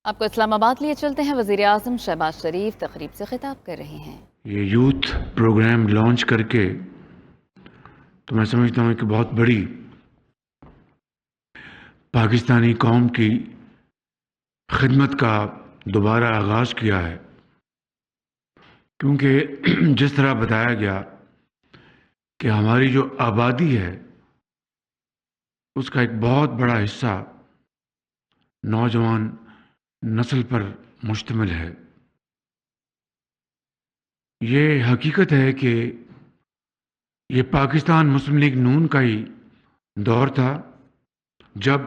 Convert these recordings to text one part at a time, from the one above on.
آپ کو اسلام آباد لیے چلتے ہیں۔ وزیر اعظم شہباز شریف تقریب سے خطاب کر رہے ہیں۔ یہ یوتھ پروگرام لانچ کر کے تو میں سمجھتا ہوں کہ بہت بڑی پاکستانی قوم کی خدمت کا دوبارہ آغاز کیا ہے، کیونکہ جس طرح بتایا گیا کہ ہماری جو آبادی ہے اس کا ایک بہت بڑا حصہ نوجوان نسل پر مشتمل ہے۔ یہ حقیقت ہے کہ یہ پاکستان مسلم لیگ نون کا ہی دور تھا جب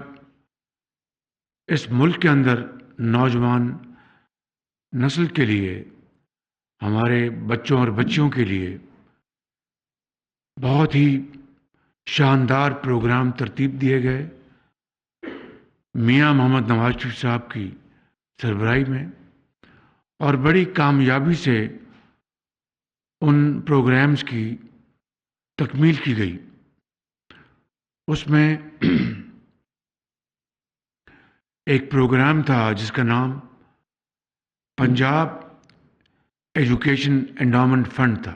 اس ملک کے اندر نوجوان نسل کے لیے، ہمارے بچوں اور بچیوں کے لیے بہت ہی شاندار پروگرام ترتیب دیے گئے میاں محمد نواز شریف صاحب کی سربراہی میں، اور بڑی کامیابی سے ان پروگرامز کی تکمیل کی گئی۔ اس میں ایک پروگرام تھا جس کا نام پنجاب ایجوکیشن انڈاؤمنٹ فنڈ تھا،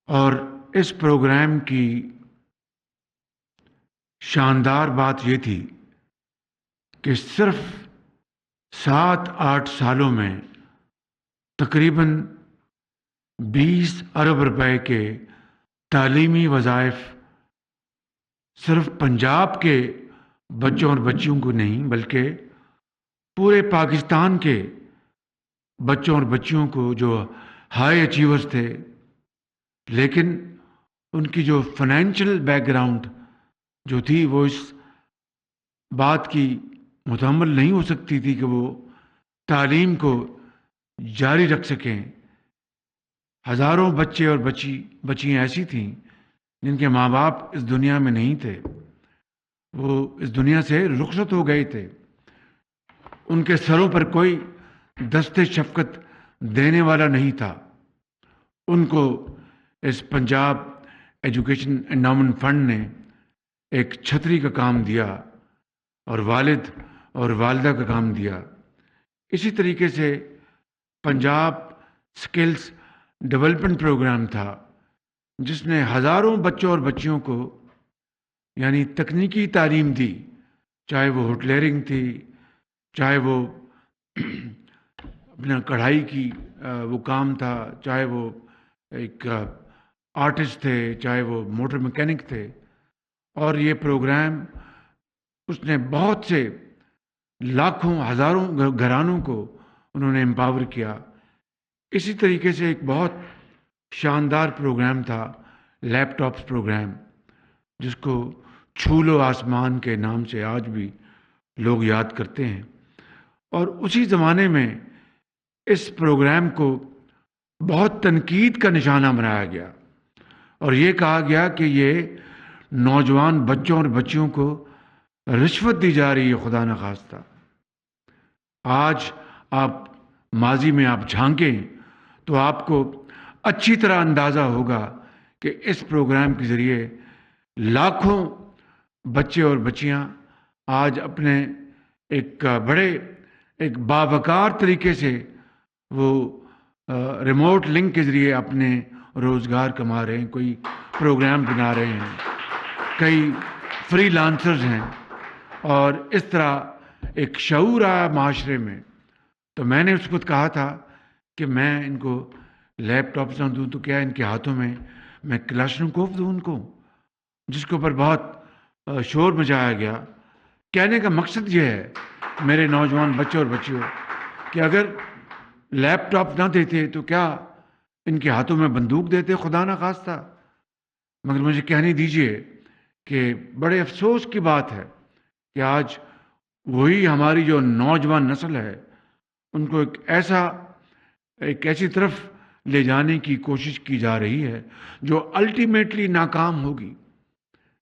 اور اس پروگرام کی شاندار بات یہ تھی کہ صرف 7-8 سالوں میں تقریباً 20 ارب روپے کے تعلیمی وظائف صرف پنجاب کے بچوں اور بچیوں کو نہیں بلکہ پورے پاکستان کے بچوں اور بچیوں کو جو ہائی اچیورز تھے لیکن ان کی جو فائنینشیل بیک گراؤنڈ جو تھی وہ اس بات کی متحمل نہیں ہو سکتی تھی کہ وہ تعلیم کو جاری رکھ سکیں۔ ہزاروں بچے اور بچیاں ایسی تھیں جن کے ماں باپ اس دنیا میں نہیں تھے، وہ اس دنیا سے رخصت ہو گئے تھے، ان کے سروں پر کوئی دست شفقت دینے والا نہیں تھا۔ ان کو اس پنجاب ایجوکیشن انڈاؤمنٹ فنڈ نے ایک چھتری کا کام دیا اور والد اور والدہ کا کام دیا۔ اسی طریقے سے پنجاب سکلز ڈیولپمنٹ پروگرام تھا جس نے ہزاروں بچوں اور بچیوں کو یعنی تکنیکی تعلیم دی، چاہے وہ ہوٹلیرنگ تھی، چاہے وہ اپنا کڑھائی کی وہ کام تھا، چاہے وہ ایک آرٹسٹ تھے، چاہے وہ موٹر میکینک تھے، اور یہ پروگرام اس نے بہت سے لاکھوں ہزاروں گھرانوں کو انہوں نے امپاور کیا۔ اسی طریقے سے ایک بہت شاندار پروگرام تھا لیپ ٹاپس پروگرام، جس کو چھو لو آسمان کے نام سے آج بھی لوگ یاد کرتے ہیں، اور اسی زمانے میں اس پروگرام کو بہت تنقید کا نشانہ بنایا گیا اور یہ کہا گیا کہ یہ نوجوان بچوں اور بچیوں کو رشوت دی جا رہی ہے خدا نخواستہ۔ آج آپ ماضی میں آپ جھانکیں تو آپ کو اچھی طرح اندازہ ہوگا کہ اس پروگرام کے ذریعے لاکھوں بچے اور بچیاں آج اپنے ایک باوقار طریقے سے وہ ریموٹ لنک کے ذریعے اپنے روزگار کما رہے ہیں، کوئی پروگرام بنا رہے ہیں، کئی فری لانسرز ہیں، اور اس طرح ایک شعور آیا معاشرے میں۔ تو میں نے اس وقت کہا تھا کہ میں ان کو لیپ ٹاپس نہ دوں تو کیا ان کے ہاتھوں میں کلاشنکوف دوں ان کو، جس کے اوپر بہت شور مچایا گیا۔ کہنے کا مقصد یہ ہے میرے نوجوان بچوں اور بچیوں کہ اگر لیپ ٹاپ نہ دیتے تو کیا ان کے ہاتھوں میں بندوق دیتے خدا نہ خواستہ؟ مگر مجھے کہنے دیجئے کہ بڑے افسوس کی بات ہے کہ آج وہی ہماری جو نوجوان نسل ہے ان کو ایک ایسی طرف لے جانے کی کوشش کی جا رہی ہے جو الٹیمیٹلی ناکام ہوگی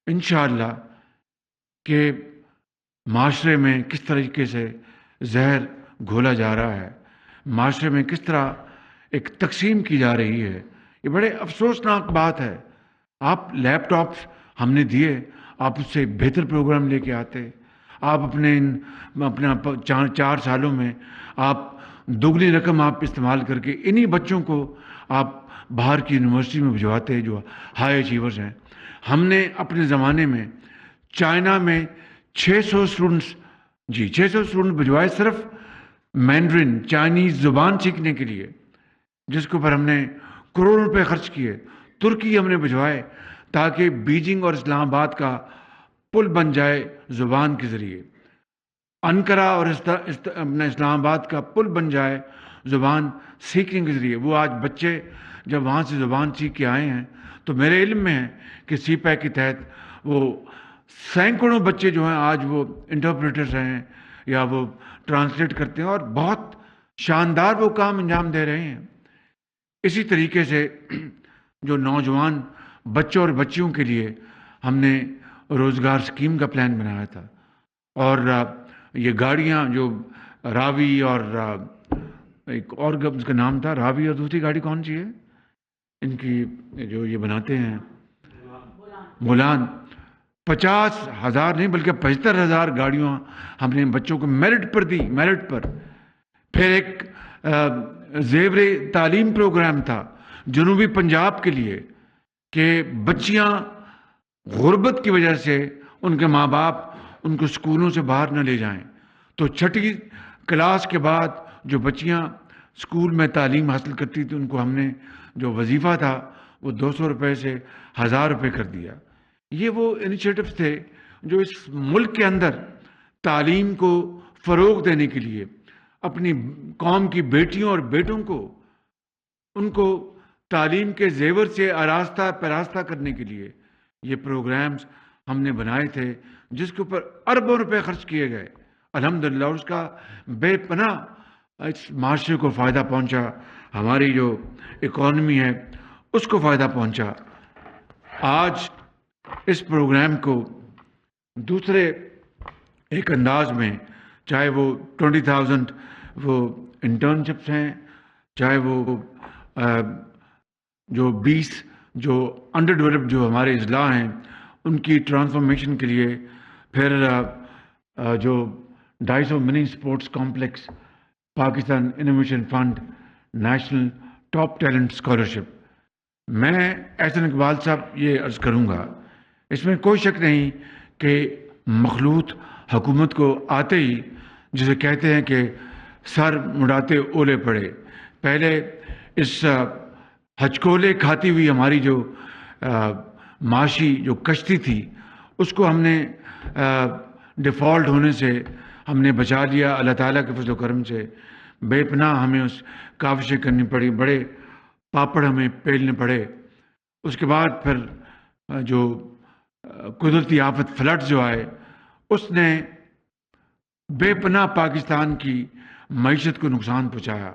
انشاءاللہ، کہ معاشرے میں کس طریقے سے زہر گھولا جا رہا ہے، معاشرے میں کس طرح ایک تقسیم کی جا رہی ہے۔ یہ بڑے افسوسناک بات ہے۔ آپ لیپ ٹاپس ہم نے دیے، آپ اس سے بہتر پروگرام لے کے آتے، آپ اپنے اپنا 4 سالوں میں آپ دگنی رقم آپ استعمال کر کے انہی بچوں کو آپ باہر کی یونیورسٹی میں بھجواتے ہیں جو ہائی اچیورز ہیں. ہم نے اپنے زمانے میں چائنا میں 600 اسٹوڈنٹس 600 اسٹوڈنٹ بھجوائے صرف مینڈرن چائنیز زبان سیکھنے کے لیے، جس کے اوپر ہم نے کروڑوں روپے خرچ کیے. ترکی ہم نے بھجوائے تاکہ بیجنگ اور اسلام آباد کا پل بن جائے زبان کے ذریعے. انقرہ اور اپنا اسلام آباد کا پل بن جائے زبان سیکھنے کے ذریعے. وہ آج بچے جب وہاں سے زبان سیکھ کے آئے ہیں تو میرے علم میں ہے کہ سی پیک کے تحت وہ سینکڑوں بچے جو ہیں آج وہ انٹرپریٹرز ہیں یا وہ ٹرانسلیٹ کرتے ہیں اور بہت شاندار وہ کام انجام دے رہے ہیں. اسی طریقے سے جو نوجوان بچوں اور بچیوں کے لیے ہم نے روزگار اسکیم کا پلان بنایا تھا، اور یہ گاڑیاں جو راوی اور ایک اور اس کا نام تھا راوی، اور دوسری گاڑی کون سی ہے ان کی جو یہ بناتے ہیں بولان، 50,000 نہیں بلکہ 75,000 گاڑیاں ہم نے بچوں کو میرٹ پر دی، میرٹ پر. پھر ایک زیور تعلیم پروگرام تھا جنوبی پنجاب کے لیے کہ بچیاں غربت کی وجہ سے ان کے ماں باپ ان کو اسکولوں سے باہر نہ لے جائیں، تو 6ٹھی کلاس کے بعد جو بچیاں اسکول میں تعلیم حاصل کرتی تھی ان کو ہم نے جو وظیفہ تھا وہ 200 روپے سے 1000 روپے کر دیا. یہ وہ انیشیٹوز تھے جو اس ملک کے اندر تعلیم کو فروغ دینے کے لیے، اپنی قوم کی بیٹیوں اور بیٹوں کو ان کو تعلیم کے زیور سے آراستہ پیراستہ کرنے کے لیے یہ پروگرامز ہم نے بنائے تھے، جس کے اوپر اربوں روپے خرچ کیے گئے. الحمدللہ اس کا بے پناہ اس معاشرے کو فائدہ پہنچا، ہماری جو اکانومی ہے اس کو فائدہ پہنچا. آج اس پروگرام کو دوسرے ایک انداز میں، چاہے وہ 20,000 وہ انٹرنشپس ہیں، چاہے وہ جو 20 جو انڈر ڈیولپڈ جو ہمارے اضلاع ہیں ان کی ٹرانسفارمیشن کے لیے، پھر جو 250 mini sports complex, Pakistan innovation fund, national top talent scholarship. میں احسن اقبال صاحب یہ عرض کروں گا، اس میں کوئی شک نہیں کہ مخلوط حکومت کو آتے ہی جسے کہتے ہیں کہ سر مڑاتے اولے پڑے، پہلے اس ہچکولے کھاتی ہوئی ہماری جو معاشی جو کشتی تھی اس کو ہم نے ڈیفالٹ ہونے سے ہم نے بچا لیا اللہ تعالیٰ کے فضل و کرم سے. بے پناہ ہمیں اس کاوشیں کرنی پڑی، بڑے پاپڑ ہمیں پیلنے پڑے. اس کے بعد پھر جو قدرتی آفت فلڈ جو آئے اس نے بے پناہ پاکستان کی معیشت کو نقصان پہنچایا.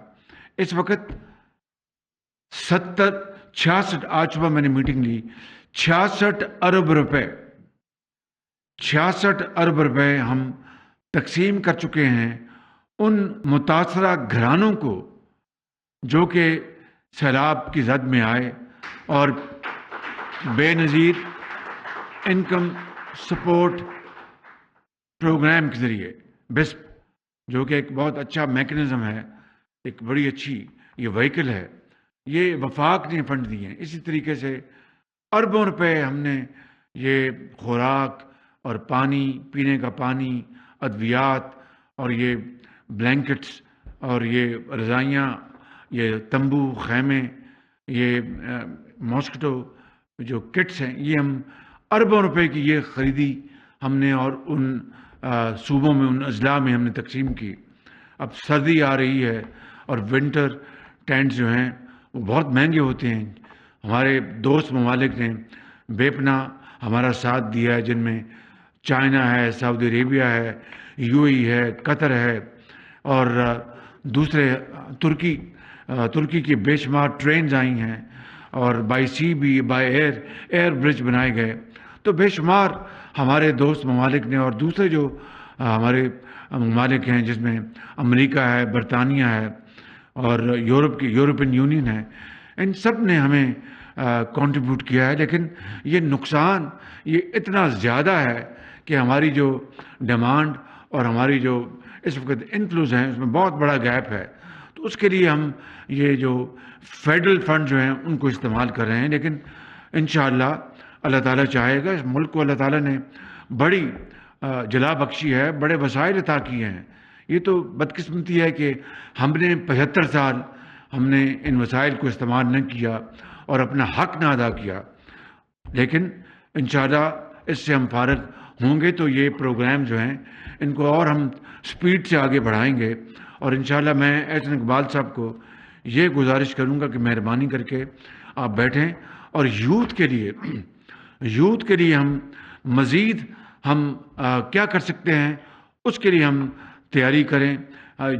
اس وقت 66 آج صبح میں نے میٹنگ لی، 66 ارب روپے 66 ارب روپے ہم تقسیم کر چکے ہیں ان متاثرہ گھرانوں کو جو کہ سیلاب کی زد میں آئے، اور بے نظیر انکم سپورٹ پروگرام کے ذریعے بسپ، جو کہ ایک بہت اچھا میکنزم ہے، ایک بڑی اچھی یہ وہیکل ہے، یہ وفاق نے فنڈ دیے ہیں. اسی طریقے سے اربوں روپے ہم نے یہ خوراک اور پانی، پینے کا پانی، ادویات اور یہ بلینکٹس اور یہ رضائیاں، یہ تمبو خیمے، یہ ماسکیٹو جو کٹس ہیں، یہ ہم اربوں روپے کی یہ خریدی ہم نے اور ان صوبوں میں، ان اضلاع میں ہم نے تقسیم کی. اب سردی آ رہی ہے اور ونٹر ٹینٹس جو ہیں وہ بہت مہنگے ہوتے ہیں. ہمارے دوست ممالک نے بے پناہ ہمارا ساتھ دیا ہے، جن میں چائنا ہے، سعودی عربیہ ہے، یو اے ای ہے، قطر ہے، اور دوسرے ترکی کی بے شمار ٹرینز آئی ہیں، اور بائی سی بھی، بائی ایئر برج بنائے گئے. تو بے شمار ہمارے دوست ممالک نے، اور دوسرے جو ہمارے ممالک ہیں جس میں امریکہ ہے، برطانیہ ہے، اور یورپین یونین ہے، ان سب نے ہمیں کنٹریبیوٹ کیا ہے. لیکن یہ نقصان یہ اتنا زیادہ ہے کہ ہماری جو ڈیمانڈ اور ہماری جو اس وقت انفلوز ہیں اس میں بہت بڑا گیپ ہے. تو اس کے لیے ہم یہ جو فیڈرل فنڈ جو ہیں ان کو استعمال کر رہے ہیں. لیکن انشاءاللہ اللہ تعالیٰ چاہے گا، اس ملک کو اللہ تعالیٰ نے بڑی جلا بخشی ہے، بڑے وسائل عطا کیے ہیں. یہ تو بدقسمتی ہے کہ ہم نے 75 سال ہم نے ان وسائل کو استعمال نہ کیا اور اپنا حق نہ ادا کیا. لیکن انشاءاللہ اس سے ہم فارغ ہوں گے تو یہ پروگرام جو ہیں ان کو اور ہم سپیڈ سے آگے بڑھائیں گے. اور انشاءاللہ میں احسن اقبال صاحب کو یہ گزارش کروں گا کہ مہربانی کر کے آپ بیٹھیں اور یوتھ کے لیے ہم مزید ہم کیا کر سکتے ہیں اس کے لیے ہم تیاری کریں.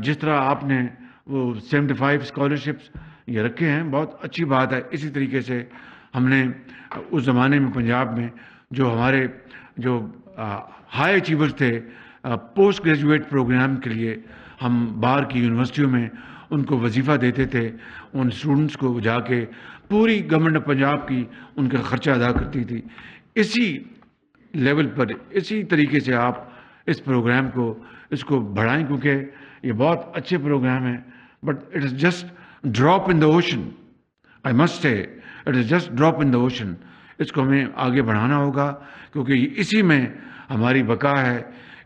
جس طرح آپ نے وہ 75 اسکالرشپس یہ رکھے ہیں، بہت اچھی بات ہے. اسی طریقے سے ہم نے اس زمانے میں پنجاب میں جو ہمارے جو ہائی اچیورز تھے پوسٹ گریجویٹ پروگرام کے لیے ہم باہر کی یونیورسٹیوں میں ان کو وظیفہ دیتے تھے. ان اسٹوڈنٹس کو جا کے پوری گورنمنٹ آف پنجاب کی ان کا خرچہ ادا کرتی تھی. اسی لیول پر اسی طریقے سے آپ اس پروگرام کو اس کو بڑھائیں، کیونکہ یہ بہت اچھے پروگرام ہیں. But it is just drop in the ocean. I must say it is just drop in the ocean. اس کو ہمیں آگے بڑھانا ہوگا کیونکہ اسی میں ہماری بقا ہے،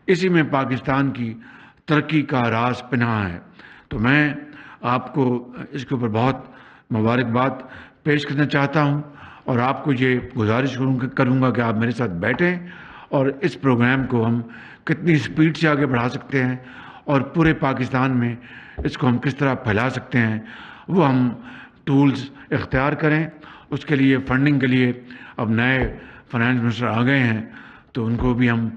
اسی میں پاکستان کی ترقی کا راز پنہاں ہے. تو میں آپ کو اس کے اوپر بہت مبارکباد پیش کرنا چاہتا ہوں اور آپ کو یہ گزارش کروں گا کہ آپ میرے ساتھ بیٹھیں اور اس پروگرام کو ہم کتنی سپیڈ سے آگے بڑھا سکتے ہیں اور پورے پاکستان میں اس کو ہم کس طرح پھیلا سکتے ہیں وہ ہم ٹولز اختیار کریں. اس کے لیے فنڈنگ کے لیے اب نئے فائنانس منسٹر آ گئے ہیں تو ان کو بھی ہم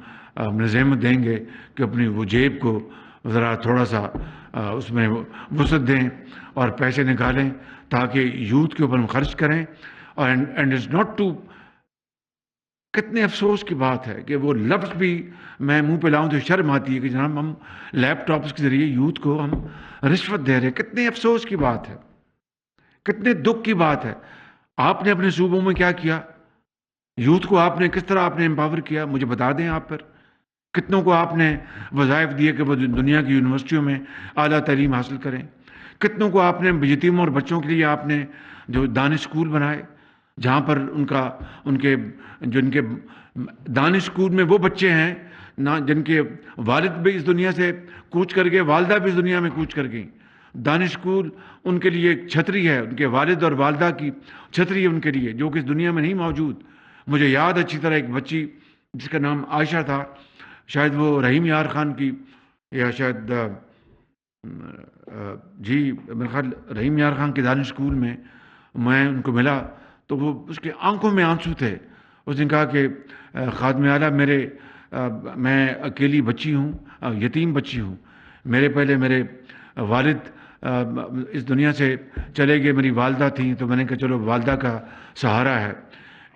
نصیحت دیں گے کہ اپنی وہ جیب کو ذرا تھوڑا سا اس میں وسعت دیں اور پیسے نکالیں تاکہ یوتھ کے اوپر ہم خرچ کریں. اور اینڈ از ناٹ ٹو، کتنے افسوس کی بات ہے کہ وہ لفظ بھی میں منہ پہ لاؤں تو شرم آتی ہے کہ جناب ہم لیپ ٹاپس کے ذریعے یوتھ کو ہم رشوت دے رہے ہیں. کتنے افسوس کی بات ہے، کتنے دکھ کی بات ہے. آپ نے اپنے صوبوں میں کیا کیا؟ یوتھ کو آپ نے کس طرح آپ نے امپاور کیا؟ مجھے بتا دیں آپ. پر کتنوں کو آپ نے وظائف دیے کہ وہ دنیا کی یونیورسٹیوں میں اعلیٰ تعلیم حاصل کریں؟ کتنوں کو آپ نے یتیموں اور بچوں کے لیے آپ نے جو دانش اسکول بنائے جہاں پر ان کے دانش اسکول میں وہ بچے ہیں نہ جن کے والد بھی اس دنیا سے کوچ کر گئے، والدہ بھی اس دنیا میں کوچ کر گئیں. دانش اسکول ان کے لیے ایک چھتری ہے، ان کے والد اور والدہ کی چھتری ہے ان کے لیے، جو کہ اس دنیا میں نہیں موجود. مجھے یاد اچھی طرح ایک بچی جس کا نام عائشہ تھا، شاید وہ رحیم یار خان کی یا شاید میرے خیال رحیم یار خان کے دانش اسکول میں میں ان کو ملا تو وہ اس کے آنکھوں میں آنسو تھے. اس نے کہا کہ خادم اعلیٰ میں اکیلی بچی ہوں، یتیم بچی ہوں. پہلے میرے والد اس دنیا سے چلے گئے، میری والدہ تھیں تو میں نے کہا چلو والدہ کا سہارا ہے.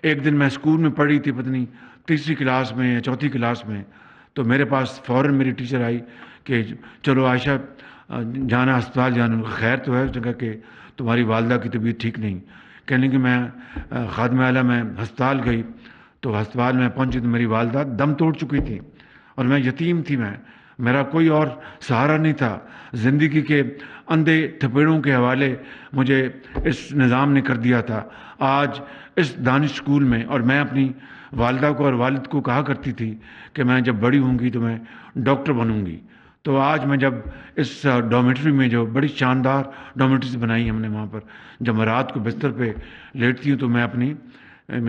ایک دن میں اسکول میں پڑھ رہی تھی، پتہ نہیں تیسری کلاس میں یا چوتھی کلاس میں، تو میرے پاس فوراً میری ٹیچر آئی کہ چلو عائشہ جانا ہسپتال جانا. خیر تو ہے؟ اس نے کہا کہ تمہاری والدہ کی طبیعت ٹھیک نہیں. کہنے کہ میں خادم اعلیٰ میں ہسپتال گئی تو ہسپتال میں پہنچی تو میری والدہ دم توڑ چکی تھی اور میں یتیم تھی. میرا کوئی اور سہارا نہیں تھا. زندگی کے اندھے تھپیڑوں کے حوالے مجھے اس نظام نے کر دیا تھا. آج اس دانش اسکول میں، اور میں اپنی والدہ کو اور والد کو کہا کرتی تھی کہ میں جب بڑی ہوں گی تو میں ڈاکٹر بنوں گی. تو آج میں جب اس ڈومیٹری میں جو بڑی شاندار ڈومیٹریز بنائی ہم نے وہاں پر، جب میں رات کو بستر پہ لیٹتی ہوں تو میں اپنی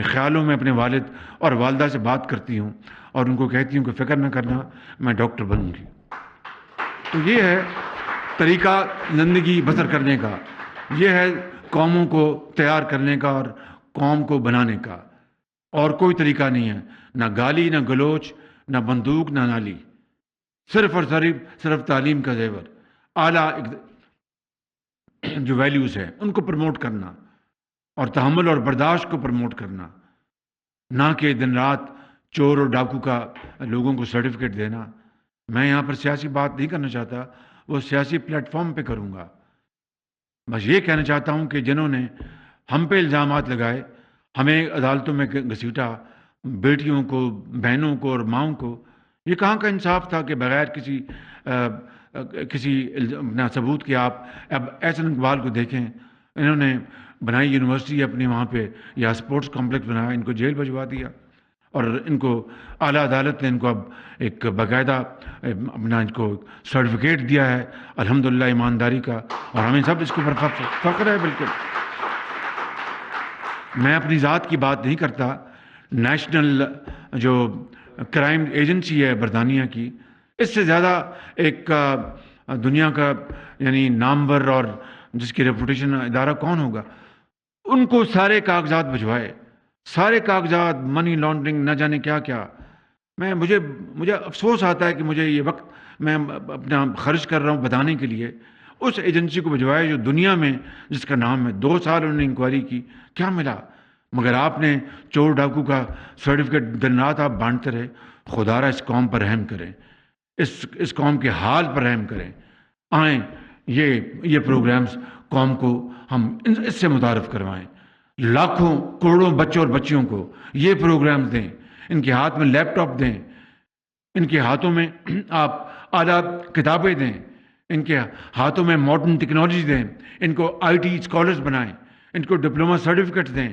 خیالوں میں اپنے والد اور والدہ سے بات کرتی ہوں اور ان کو کہتی ہوں کہ فکر نہ کرنا، میں ڈاکٹر بنوں گی. تو یہ ہے طریقہ زندگی بسر کرنے کا، یہ ہے قوموں کو تیار کرنے کا اور قوم کو بنانے کا. اور کوئی طریقہ نہیں ہے، نہ گالی، نہ گلوچ، نہ بندوق، نہ نالی. صرف اور صرف تعلیم کا زیور، اعلیٰ جو ویلیوز ہیں ان کو پروموٹ کرنا اور تحمل اور برداشت کو پروموٹ کرنا، نہ کہ دن رات چور اور ڈاکو کا لوگوں کو سرٹیفکیٹ دینا. میں یہاں پر سیاسی بات نہیں کرنا چاہتا، وہ سیاسی پلیٹ فارم پہ کروں گا. بس یہ کہنا چاہتا ہوں کہ جنہوں نے ہم پہ الزامات لگائے، ہمیں عدالتوں میں گھسیٹا، بیٹیوں کو، بہنوں کو اور ماؤں کو. یہ کہاں کا انصاف تھا کہ بغیر کسی اپنا ثبوت کے آپ اب احسن اقبال کو دیکھیں، انہوں نے بنائی یونیورسٹی اپنی وہاں پہ، یا اسپورٹس کمپلیکس بنایا، ان کو جیل بھجوا دیا، اور ان کو اعلیٰ عدالت نے ان کو اب ایک باقاعدہ اپنا ان کو سرٹیفکیٹ دیا ہے الحمدللہ ایمانداری کا، اور ہمیں سب اس کے اوپر فخر ہے. بالکل میں اپنی ذات کی بات نہیں کرتا. نیشنل جو کرائم ایجنسی ہے برطانیہ کی، اس سے زیادہ ایک دنیا کا یعنی نامور اور جس کی ریپوٹیشن ادارہ کون ہوگا. ان کو سارے کاغذات بھجوائے، سارے کاغذات، منی لانڈرنگ، نہ جانے کیا کیا. مجھے افسوس آتا ہے کہ مجھے یہ وقت میں اپنا خرچ کر رہا ہوں بتانے کے لیے. اس ایجنسی کو بھجوایا جو دنیا میں جس کا نام ہے. 2 سال انہوں نے انکوائری کی، کیا ملا؟ مگر آپ نے چور ڈاکو کا سرٹیفکیٹ دن رات آپ بانٹتے رہے. خدا را اس قوم پر رحم کریں، اس قوم کے حال پر رحم کریں. آئیں یہ پروگرامز قوم کو ہم اس سے متعارف کروائیں. لاکھوں کروڑوں بچوں اور بچیوں کو یہ پروگرامز دیں، ان کے ہاتھ میں لیپ ٹاپ دیں، ان کے ہاتھوں میں آپ اعلیٰ کتابیں دیں، ان کے ہاتھوں میں ماڈرن ٹیکنالوجی دیں، ان کو آئی ٹی اسکالرز بنائیں، ان کو ڈپلومہ سرٹیفکیٹ دیں.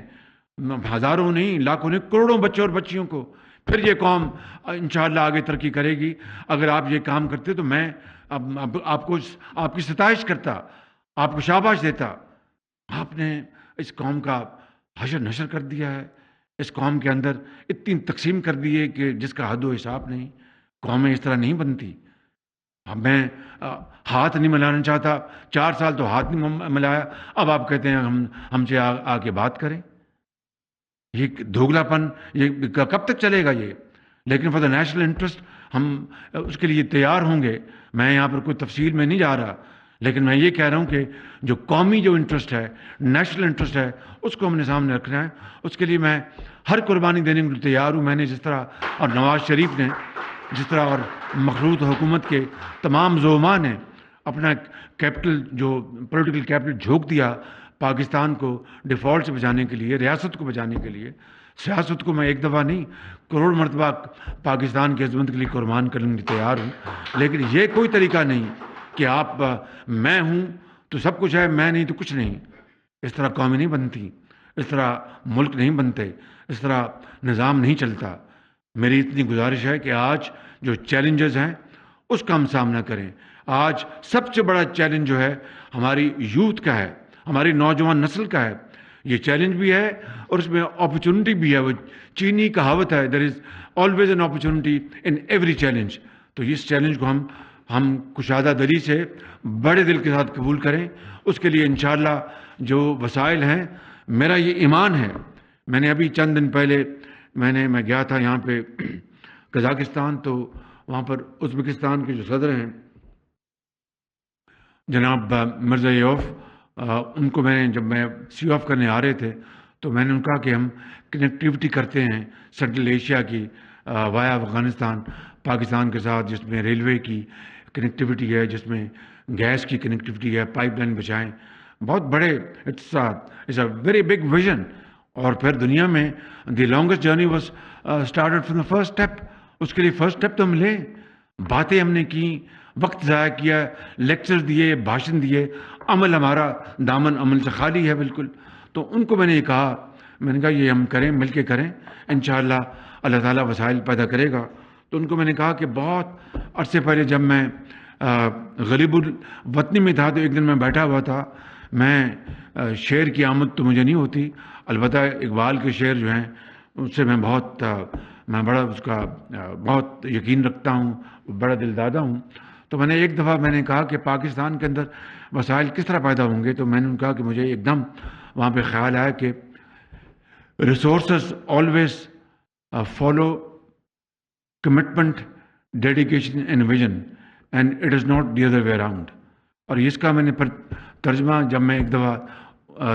ہزاروں نہیں، لاکھوں نہیں، کروڑوں بچوں اور بچیوں کو. پھر یہ قوم انشاءاللہ آگے ترقی کرے گی. اگر آپ یہ کام کرتے تو میں آپ کی ستائش کرتا، آپ کو شاباش دیتا. آپ نے اس قوم کا حشر نشر کر دیا ہے. اس قوم کے اندر اتنی تقسیم کر دی ہے کہ جس کا حد و حساب نہیں. قومیں اس طرح نہیں بنتی. میں ہاتھ نہیں ملانا چاہتا، 4 سال تو ہاتھ نہیں ملایا، اب آپ کہتے ہیں ہم سے آ کے بات کریں. یہ دھوگلا پن یہ کب تک چلے گا یہ؟ لیکن فار دا نیشنل انٹرسٹ ہم اس کے لیے تیار ہوں گے. میں یہاں پر کوئی تفصیل میں نہیں جا رہا، لیکن میں یہ کہہ رہا ہوں کہ جو قومی جو انٹرسٹ ہے، نیشنل انٹرسٹ ہے، اس کو ہم نے سامنے رکھنا ہے. اس کے لیے میں ہر قربانی دینے کے لیے تیار ہوں. میں نے جس طرح، اور نواز شریف نے جس طرح، اور مخلوط حکومت کے تمام زعماء نے اپنا کیپٹل، جو پولیٹیکل کیپٹل جھونک دیا پاکستان کو ڈیفالٹ سے بچانے کے لیے، ریاست کو بچانے کے لیے. سیاست کو میں ایک دفعہ نہیں، کروڑ مرتبہ پاکستان کی عظمت کے لیے قربان کرنے کے لیے تیار ہوں. لیکن یہ کوئی طریقہ نہیں کہ آپ میں ہوں تو سب کچھ ہے، میں نہیں تو کچھ نہیں. اس طرح قومیں نہیں بنتی، اس طرح ملک نہیں بنتے، اس طرح نظام نہیں چلتا. میری اتنی گزارش ہے کہ آج جو چیلنجز ہیں اس کا ہم سامنا کریں. آج سب سے بڑا چیلنج جو ہے ہماری یوتھ کا ہے، ہماری نوجوان نسل کا ہے. یہ چیلنج بھی ہے اور اس میں اپرچونٹی بھی ہے. وہ چینی کہاوت ہے، there is always an opportunity in every challenge. تو اس چیلنج کو ہم کشادہ دلی سے بڑے دل کے ساتھ قبول کریں. اس کے لیے انشاءاللہ جو وسائل ہیں، میرا یہ ایمان ہے. میں نے ابھی چند دن پہلے میں گیا تھا یہاں پہ قزاقستان، تو وہاں پر ازبکستان کے جو صدر ہیں جناب مرزایوف، ان کو جب میں سی آف کرنے آ رہے تھے تو میں نے ان کہا کہ ہم کنیکٹیوٹی کرتے ہیں سینٹرل ایشیا کی وایا افغانستان پاکستان کے ساتھ، جس میں ریلوے کی کنیکٹیوٹی ہے، جس میں گیس کی کنیکٹیوٹی ہے، پائپ لائن بچائیں. بہت بڑے، it's a very big vision. اور پھر دنیا میں the longest journey was started from the first step. اس کے لیے فرسٹ اسٹیپ تو ہم لیں. باتیں ہم نے کی، وقت ضائع کیا، لیکچر دیے، بھاشن دیے، عمل ہمارا دامن عمل سے خالی ہے بالکل. تو ان کو میں نے یہ کہا، میں نے کہا یہ ہم کریں، مل کے کریں، انشاءاللہ اللہ تعالیٰ وسائل پیدا کرے گا. تو ان کو میں نے کہا کہ بہت عرصے پہلے جب میں غریب الوطنی میں تھا تو ایک دن میں بیٹھا ہوا تھا. میں شعر کی آمد تو مجھے نہیں ہوتی، البتہ اقبال کے شعر جو ہیں اس سے میں بڑا اس کا بہت یقین رکھتا ہوں، بڑا دل دادا ہوں. تو میں نے ایک دفعہ میں نے کہا کہ پاکستان کے اندر وسائل کس طرح پیدا ہوں گے. تو میں نے کہا کہ مجھے ایک دم وہاں پہ خیال آیا کہ resources always follow commitment, dedication and vision, and it is not the other way around. اور اس کا میں نے ترجمہ جب میں ایک دفعہ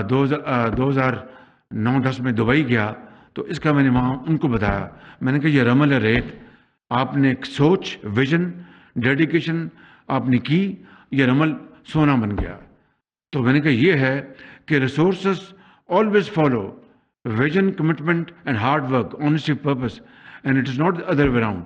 2009-10 میں دبئی گیا تو اس کا میں نے وہاں ان کو بتایا. میں نے کہا یہ رمل ہے ریت، آپ نے ایک سوچ، ویژن، ڈیڈیکیشن آپ نے کی، یہ رمل سونا بن گیا. تو میں نے کہا یہ ہے کہ resources always follow vision, commitment and hard work, honesty, purpose, and it is not the other way around.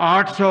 $800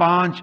$5